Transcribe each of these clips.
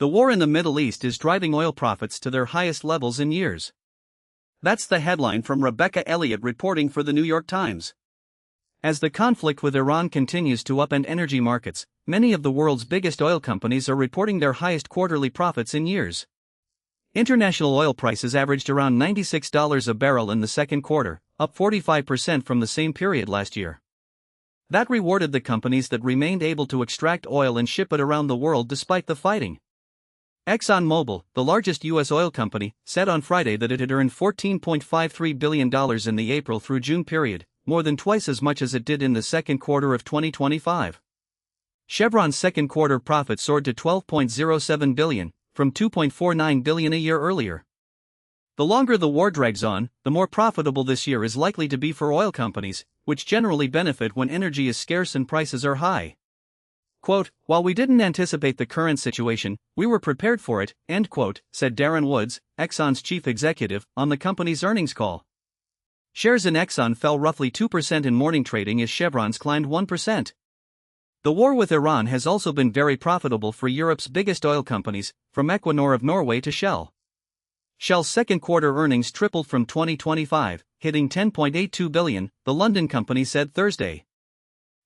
The war in the Middle East is driving oil profits to their highest levels in years. That's the headline from Rebecca Elliott reporting for the New York Times. As the conflict with Iran continues to upend energy markets, many of the world's biggest oil companies are reporting their highest quarterly profits in years. International oil prices averaged around $96 a barrel in the second quarter, up 45% from the same period last year. That rewarded the companies that remained able to extract oil and ship it around the world despite the fighting. ExxonMobil, the largest U.S. oil company, said on Friday that it had earned $14.53 billion in the April through June period, more than twice as much as it did in the second quarter of 2025. Chevron's second quarter profit soared to $12.07 billion, from $2.49 billion a year earlier. The longer the war drags on, the more profitable this year is likely to be for oil companies, which generally benefit when energy is scarce and prices are high. Quote, "While we didn't anticipate the current situation, we were prepared for it," end quote, said Darren Woods, Exxon's chief executive, on the company's earnings call. Shares in Exxon fell roughly 2% in morning trading as Chevron's climbed 1%. The war with Iran has also been very profitable for Europe's biggest oil companies, from Equinor of Norway to Shell. Shell's second quarter earnings tripled from 2025, hitting $10.82 billion, the London company said Thursday.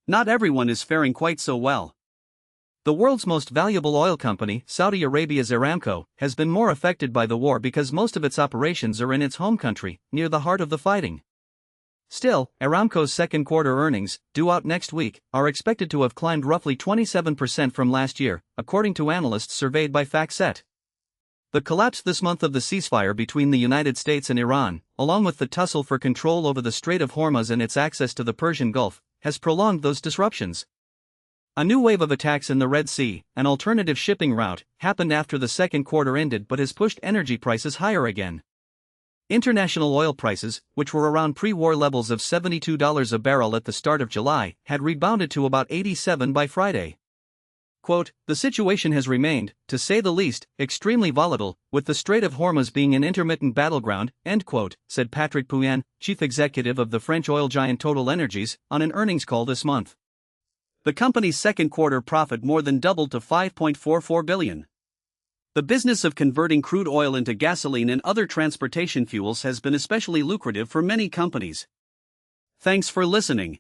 Not everyone is faring quite so well. The world's most valuable oil company, Saudi Arabia's Aramco, has been more affected by the war because most of its operations are in its home country, near the heart of the fighting. Still, Aramco's second quarter earnings, due out next week, are expected to have climbed roughly 27% from last year, according to analysts surveyed by FactSet. The collapse this month of the ceasefire between the United States and Iran, along with the tussle for control over the Strait of Hormuz and its access to the Persian Gulf, has prolonged those disruptions. A new wave of attacks in the Red Sea, an alternative shipping route, happened after the second quarter ended but has pushed energy prices higher again. International oil prices, which were around pre-war levels of $72 a barrel at the start of July, had rebounded to about $87 by Friday. Quote, "The situation has remained, to say the least, extremely volatile, with the Strait of Hormuz being an intermittent battleground," end quote, said Patrick Pouyanné, chief executive of the French oil giant Total Energies, on an earnings call this month. The company's second quarter profit more than doubled to $5.44 billion. The business of converting crude oil into gasoline and other transportation fuels has been especially lucrative for many companies. Thanks for listening.